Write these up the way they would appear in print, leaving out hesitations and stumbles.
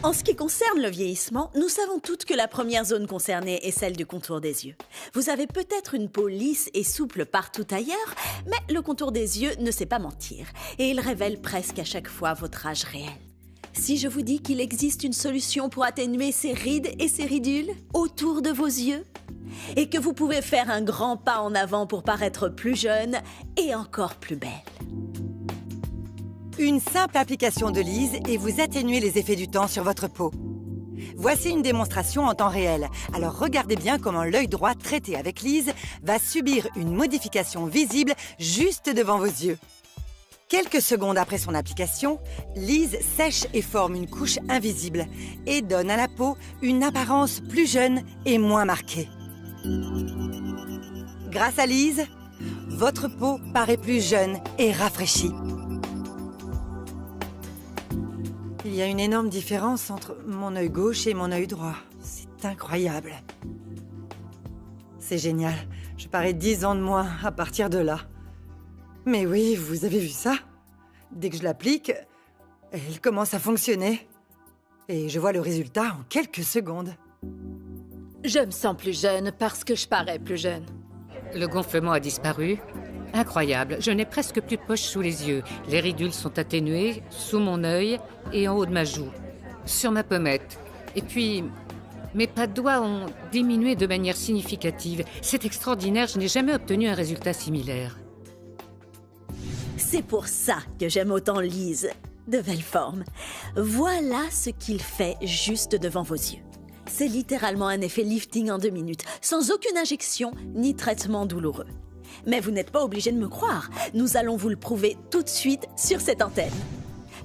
En ce qui concerne le vieillissement, nous savons toutes que la première zone concernée est celle du contour des yeux. Vous avez peut-être une peau lisse et souple partout ailleurs, mais le contour des yeux ne sait pas mentir, et il révèle presque à chaque fois votre âge réel. Si je vous dis qu'il existe une solution pour atténuer ces rides et ces ridules autour de vos yeux, et que vous pouvez faire un grand pas en avant pour paraître plus jeune et encore plus belle. Une simple application de Lise et vous atténuez les effets du temps sur votre peau. Voici une démonstration en temps réel. Alors regardez bien comment l'œil droit traité avec Lise va subir une modification visible juste devant vos yeux. Quelques secondes après son application, Lise sèche et forme une couche invisible et donne à la peau une apparence plus jeune et moins marquée. Grâce à Lise, votre peau paraît plus jeune et rafraîchie. Il y a une énorme différence entre mon œil gauche et mon œil droit. C'est incroyable. C'est génial. Je parais 10 ans de moins à partir de là. Mais oui, vous avez vu ça? Dès que je l'applique, elle commence à fonctionner. Et je vois le résultat en quelques secondes. Je me sens plus jeune parce que je parais plus jeune. Le gonflement a disparu. Incroyable, je n'ai presque plus de poches sous les yeux. Les ridules sont atténuées sous mon œil et en haut de ma joue, sur ma pommette. Et puis, mes pas de doigts ont diminué de manière significative. C'est extraordinaire, je n'ai jamais obtenu un résultat similaire. C'est pour ça que j'aime autant Lise. De belle forme. Voilà ce qu'il fait juste devant vos yeux. C'est littéralement un effet lifting en 2 minutes, sans aucune injection ni traitement douloureux. Mais vous n'êtes pas obligé de me croire. Nous allons vous le prouver tout de suite sur cette antenne.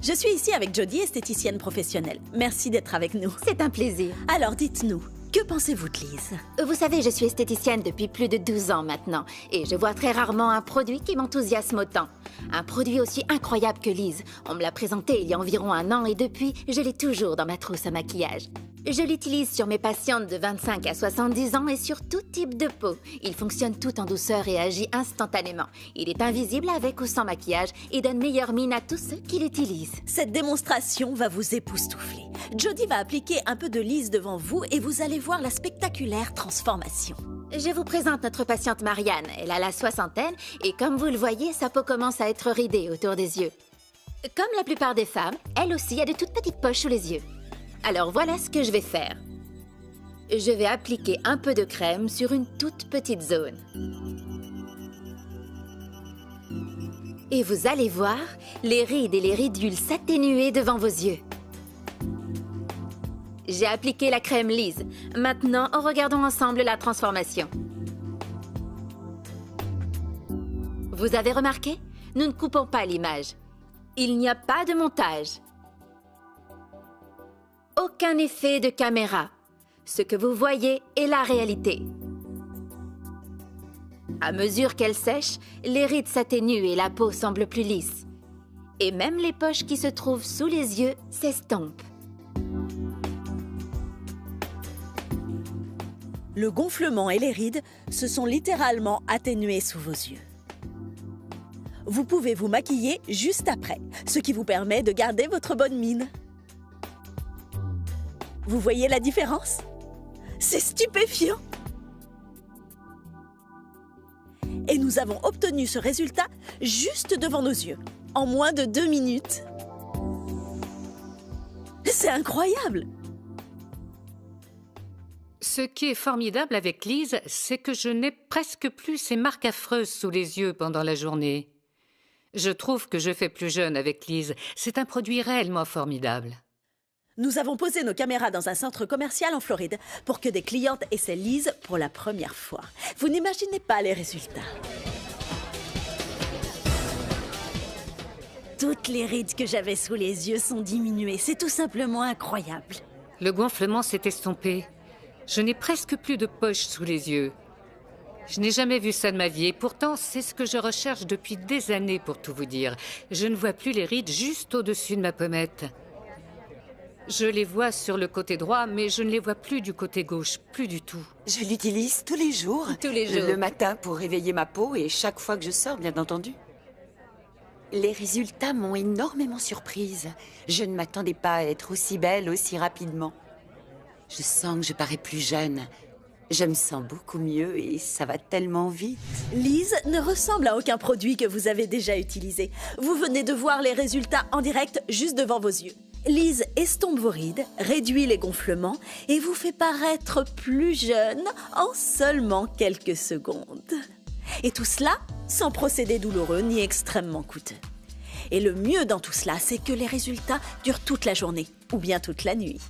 Je suis ici avec Jodie, esthéticienne professionnelle. Merci d'être avec nous. C'est un plaisir. Alors dites-nous, que pensez-vous de Lise? Vous savez, je suis esthéticienne depuis plus de 12 ans maintenant. Et je vois très rarement un produit qui m'enthousiasme autant. Un produit aussi incroyable que Lise. On me l'a présenté il y a environ 1 an et depuis, je l'ai toujours dans ma trousse à maquillage. Je l'utilise sur mes patientes de 25 à 70 ans et sur tout type de peau. Il fonctionne tout en douceur et agit instantanément. Il est invisible avec ou sans maquillage et donne meilleure mine à tous ceux qui l'utilisent. Cette démonstration va vous époustoufler. Jodie va appliquer un peu de Lise devant vous et vous allez voir la spectaculaire transformation. Je vous présente notre patiente Marianne. Elle a la 60aine et comme vous le voyez, sa peau commence à être ridée autour des yeux. Comme la plupart des femmes, elle aussi a de toutes petites poches sous les yeux. Alors voilà ce que je vais faire. Je vais appliquer un peu de crème sur une toute petite zone. Et vous allez voir les rides et les ridules s'atténuer devant vos yeux. J'ai appliqué la crème Lise. Maintenant, regardons ensemble la transformation. Vous avez remarqué? Nous ne coupons pas l'image. Il n'y a pas de montage. Aucun effet de caméra. Ce que vous voyez est la réalité. À mesure qu'elle sèche, les rides s'atténuent et la peau semble plus lisse. Et même les poches qui se trouvent sous les yeux s'estompent. Le gonflement et les rides se sont littéralement atténués sous vos yeux. Vous pouvez vous maquiller juste après, ce qui vous permet de garder votre bonne mine. Vous voyez la différence? C'est stupéfiant! Et nous avons obtenu ce résultat juste devant nos yeux, en moins de 2 minutes. C'est incroyable! Ce qui est formidable avec Lise, c'est que je n'ai presque plus ces marques affreuses sous les yeux pendant la journée. Je trouve que je fais plus jeune avec Lise. C'est un produit réellement formidable. Nous avons posé nos caméras dans un centre commercial en Floride pour que des clientes essaient Lise pour la première fois. Vous n'imaginez pas les résultats. Toutes les rides que j'avais sous les yeux sont diminuées. C'est tout simplement incroyable. Le gonflement s'est estompé. Je n'ai presque plus de poches sous les yeux. Je n'ai jamais vu ça de ma vie et pourtant, c'est ce que je recherche depuis des années pour tout vous dire. Je ne vois plus les rides juste au-dessus de ma pommette. Je les vois sur le côté droit, mais je ne les vois plus du côté gauche, plus du tout. Je l'utilise tous les jours. Tous les jours. Le matin pour réveiller ma peau et chaque fois que je sors, bien entendu. Les résultats m'ont énormément surprise. Je ne m'attendais pas à être aussi belle aussi rapidement. Je sens que je parais plus jeune. Je me sens beaucoup mieux et ça va tellement vite. Lise ne ressemble à aucun produit que vous avez déjà utilisé. Vous venez de voir les résultats en direct juste devant vos yeux. Lise estompe vos rides, réduit les gonflements et vous fait paraître plus jeune en seulement quelques secondes. Et tout cela sans procédé douloureux ni extrêmement coûteux. Et le mieux dans tout cela, c'est que les résultats durent toute la journée ou bien toute la nuit.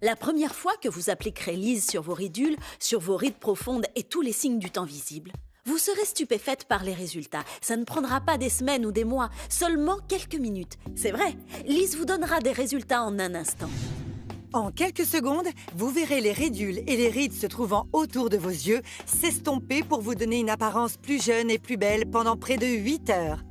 La première fois que vous appliquerez Lise sur vos ridules, sur vos rides profondes et tous les signes du temps visibles, vous serez stupéfaite par les résultats. Ça ne prendra pas des semaines ou des mois, seulement quelques minutes. C'est vrai, Lise vous donnera des résultats en un instant. En quelques secondes, vous verrez les ridules et les rides se trouvant autour de vos yeux s'estomper pour vous donner une apparence plus jeune et plus belle pendant près de 8 heures.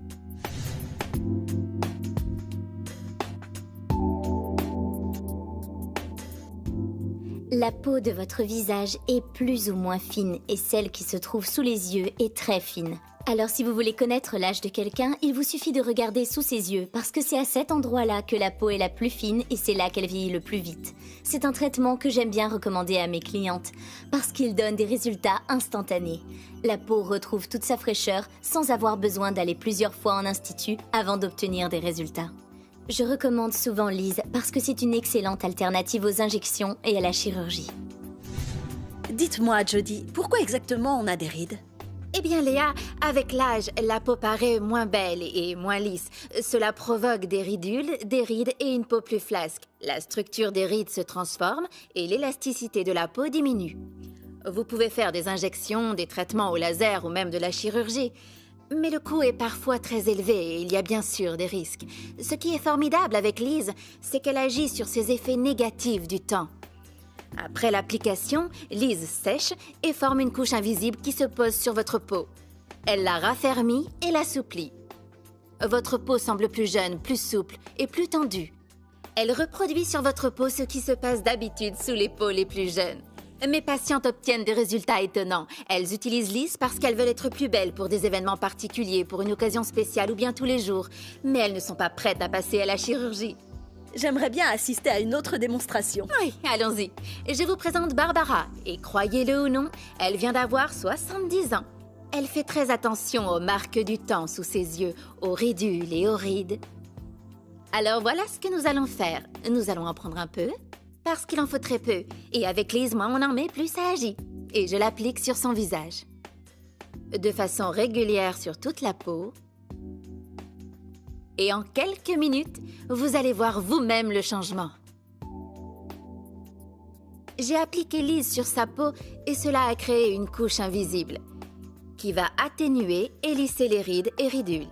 La peau de votre visage est plus ou moins fine et celle qui se trouve sous les yeux est très fine. Alors si vous voulez connaître l'âge de quelqu'un, il vous suffit de regarder sous ses yeux parce que c'est à cet endroit-là que la peau est la plus fine et c'est là qu'elle vieillit le plus vite. C'est un traitement que j'aime bien recommander à mes clientes parce qu'il donne des résultats instantanés. La peau retrouve toute sa fraîcheur sans avoir besoin d'aller plusieurs fois en institut avant d'obtenir des résultats. Je recommande souvent Lise parce que c'est une excellente alternative aux injections et à la chirurgie. Dites-moi, Jodie, pourquoi exactement on a des rides ? Eh bien, Léa, avec l'âge, la peau paraît moins belle et moins lisse. Cela provoque des ridules, des rides et une peau plus flasque. La structure des rides se transforme et l'élasticité de la peau diminue. Vous pouvez faire des injections, des traitements au laser ou même de la chirurgie. Mais le coût est parfois très élevé et il y a bien sûr des risques. Ce qui est formidable avec Lise, c'est qu'elle agit sur ces effets négatifs du temps. Après l'application, Lise sèche et forme une couche invisible qui se pose sur votre peau. Elle la raffermit et l'assouplit. Votre peau semble plus jeune, plus souple et plus tendue. Elle reproduit sur votre peau ce qui se passe d'habitude sous les peaux les plus jeunes. Mes patientes obtiennent des résultats étonnants. Elles utilisent Lise parce qu'elles veulent être plus belles pour des événements particuliers, pour une occasion spéciale ou bien tous les jours. Mais elles ne sont pas prêtes à passer à la chirurgie. J'aimerais bien assister à une autre démonstration. Oui, allons-y. Je vous présente Barbara. Et croyez-le ou non, elle vient d'avoir 70 ans. Elle fait très attention aux marques du temps sous ses yeux, aux ridules et aux rides. Alors voilà ce que nous allons faire. Nous allons en prendre un peu. Parce qu'il en faut très peu. Et avec Lise, moins on en met, plus ça agit. Et je l'applique sur son visage. De façon régulière sur toute la peau. Et en quelques minutes, vous allez voir vous-même le changement. J'ai appliqué Lise sur sa peau et cela a créé une couche invisible qui va atténuer et lisser les rides et ridules.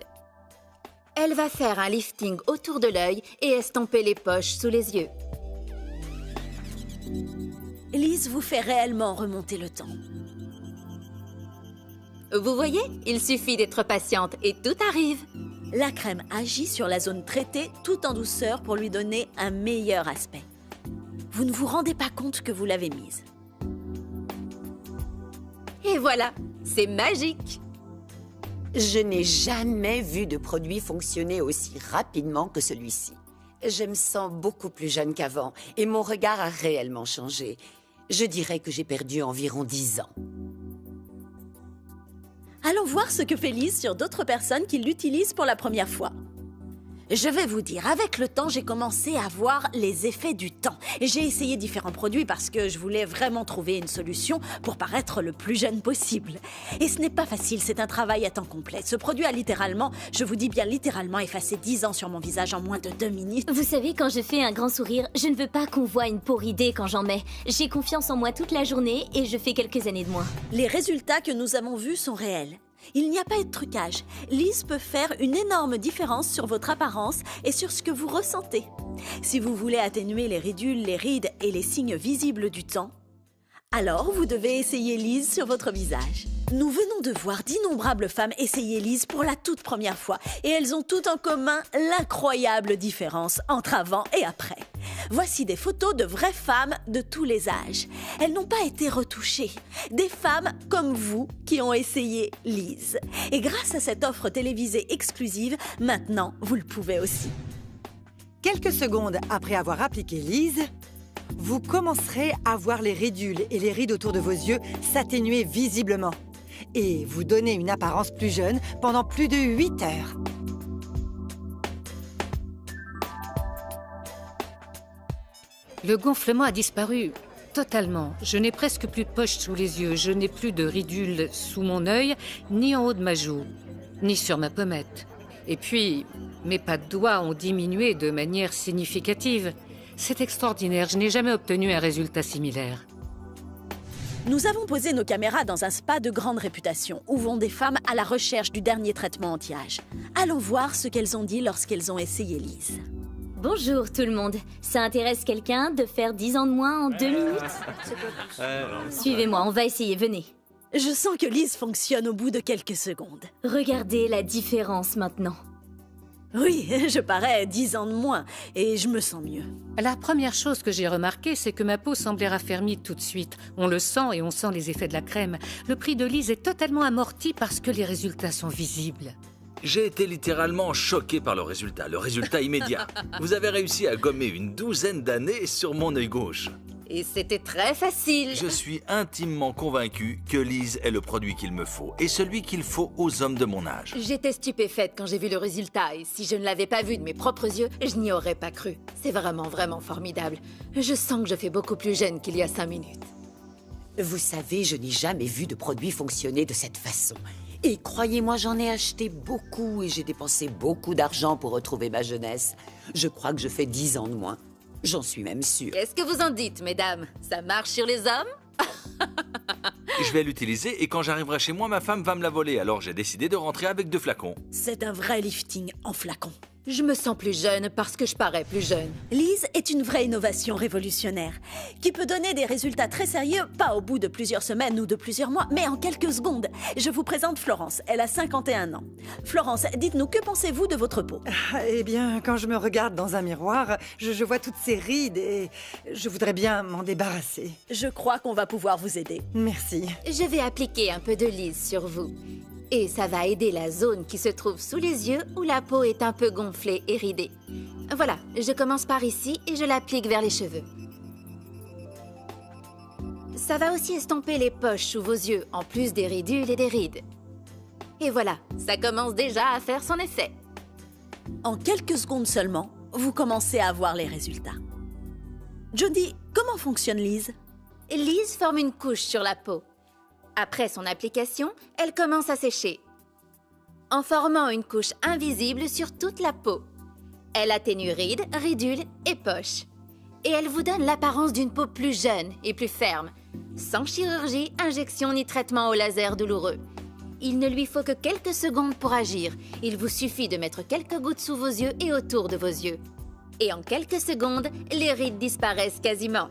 Elle va faire un lifting autour de l'œil et estomper les poches sous les yeux. Lise vous fait réellement remonter le temps. Vous voyez, il suffit d'être patiente et tout arrive. La crème agit sur la zone traitée tout en douceur pour lui donner un meilleur aspect. Vous ne vous rendez pas compte que vous l'avez mise. Et voilà, c'est magique. Je n'ai jamais vu de produit fonctionner aussi rapidement que celui-ci. Je me sens beaucoup plus jeune qu'avant et mon regard a réellement changé. Je dirais que j'ai perdu environ 10 ans. Allons voir ce que fait Lise sur d'autres personnes qui l'utilisent pour la première fois. Je vais vous dire, avec le temps, j'ai commencé à voir les effets du temps. Et j'ai essayé différents produits parce que je voulais vraiment trouver une solution pour paraître le plus jeune possible. Et ce n'est pas facile, c'est un travail à temps complet. Ce produit a littéralement, je vous dis bien littéralement, effacé 10 ans sur mon visage en moins de 2 minutes. Vous savez, quand je fais un grand sourire, je ne veux pas qu'on voit une peau ridée quand j'en mets. J'ai confiance en moi toute la journée et je fais quelques années de moins. Les résultats que nous avons vus sont réels. Il n'y a pas de trucage. Lise peut faire une énorme différence sur votre apparence et sur ce que vous ressentez. Si vous voulez atténuer les ridules, les rides et les signes visibles du temps, alors vous devez essayer Lise sur votre visage. Nous venons de voir d'innombrables femmes essayer Lise pour la toute première fois et elles ont toutes en commun l'incroyable différence entre avant et après. Voici des photos de vraies femmes de tous les âges. Elles n'ont pas été retouchées. Des femmes comme vous qui ont essayé Lise. Et grâce à cette offre télévisée exclusive, maintenant vous le pouvez aussi. Quelques secondes après avoir appliqué Lise, vous commencerez à voir les ridules et les rides autour de vos yeux s'atténuer visiblement et vous donner une apparence plus jeune pendant plus de 8 heures. Le gonflement a disparu totalement. Je n'ai presque plus de poches sous les yeux, je n'ai plus de ridules sous mon œil, ni en haut de ma joue, ni sur ma pommette. Et puis, mes pas de doigts ont diminué de manière significative. C'est extraordinaire, je n'ai jamais obtenu un résultat similaire. Nous avons posé nos caméras dans un spa de grande réputation où vont des femmes à la recherche du dernier traitement anti-âge. Allons voir ce qu'elles ont dit lorsqu'elles ont essayé Lise. Bonjour tout le monde. Ça intéresse quelqu'un de faire 10 ans de moins en 2 minutes? Suivez-moi, on va essayer, venez. Je sens que Lise fonctionne au bout de quelques secondes. Regardez la différence maintenant. Oui, je parais 10 ans de moins et je me sens mieux. La première chose que j'ai remarquée, c'est que ma peau semblait raffermie tout de suite. On le sent et on sent les effets de la crème. Le prix de Lise est totalement amorti parce que les résultats sont visibles. J'ai été littéralement choqué par le résultat immédiat. Vous avez réussi à gommer une 12aine d'années sur mon œil gauche. Et c'était très facile. Je suis intimement convaincu que Lise est le produit qu'il me faut et celui qu'il faut aux hommes de mon âge. J'étais stupéfaite quand j'ai vu le résultat et si je ne l'avais pas vu de mes propres yeux, je n'y aurais pas cru. C'est vraiment formidable. Je sens que je fais beaucoup plus jeune qu'il y a 5 minutes. Vous savez, je n'ai jamais vu de produit fonctionner de cette façon. Et croyez-moi, j'en ai acheté beaucoup et j'ai dépensé beaucoup d'argent pour retrouver ma jeunesse. Je crois que je fais 10 ans de moins. J'en suis même sûre. Qu'est-ce que vous en dites, mesdames? Ça marche sur les hommes? Je vais l'utiliser et quand j'arriverai chez moi, ma femme va me la voler. Alors j'ai décidé de rentrer avec 2 flacons. C'est un vrai lifting en flacon. Je me sens plus jeune parce que je parais plus jeune. Lise est une vraie innovation révolutionnaire qui peut donner des résultats très sérieux, pas au bout de plusieurs semaines ou de plusieurs mois, mais en quelques secondes. Je vous présente Florence, elle a 51 ans. Florence, dites-nous, que pensez-vous de votre peau? Eh bien, quand je me regarde dans un miroir, je vois toutes ces rides et je voudrais bien m'en débarrasser. Je crois qu'on va pouvoir vous aider. Merci. Je vais appliquer un peu de Lise sur vous. Et ça va aider la zone qui se trouve sous les yeux où la peau est un peu gonflée et ridée. Voilà, je commence par ici et je l'applique vers les cheveux. Ça va aussi estomper les poches sous vos yeux, en plus des ridules et des rides. Et voilà, ça commence déjà à faire son effet. En quelques secondes seulement, vous commencez à voir les résultats. Jodie, comment fonctionne Lise? Lise forme une couche sur la peau. Après son application, elle commence à sécher, en formant une couche invisible sur toute la peau. Elle atténue rides, ridules et poches. Et elle vous donne l'apparence d'une peau plus jeune et plus ferme, sans chirurgie, injection ni traitement au laser douloureux. Il ne lui faut que quelques secondes pour agir. Il vous suffit de mettre quelques gouttes sous vos yeux et autour de vos yeux. Et en quelques secondes, les rides disparaissent quasiment.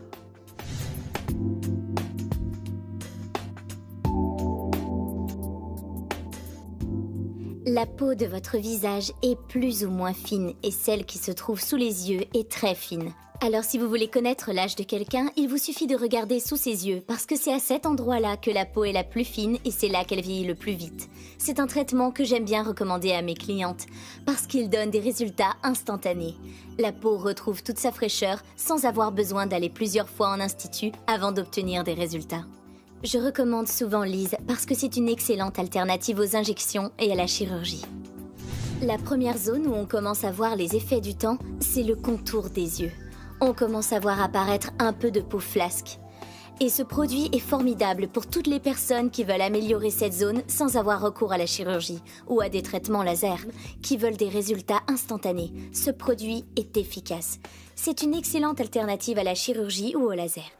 La peau de votre visage est plus ou moins fine et celle qui se trouve sous les yeux est très fine. Alors si vous voulez connaître l'âge de quelqu'un, il vous suffit de regarder sous ses yeux parce que c'est à cet endroit-là que la peau est la plus fine et c'est là qu'elle vieillit le plus vite. C'est un traitement que j'aime bien recommander à mes clientes parce qu'il donne des résultats instantanés. La peau retrouve toute sa fraîcheur sans avoir besoin d'aller plusieurs fois en institut avant d'obtenir des résultats. Je recommande souvent Lise parce que c'est une excellente alternative aux injections et à la chirurgie. La première zone où on commence à voir les effets du temps, c'est le contour des yeux. On commence à voir apparaître un peu de peau flasque. Et ce produit est formidable pour toutes les personnes qui veulent améliorer cette zone sans avoir recours à la chirurgie ou à des traitements laser, qui veulent des résultats instantanés. Ce produit est efficace. C'est une excellente alternative à la chirurgie ou au laser.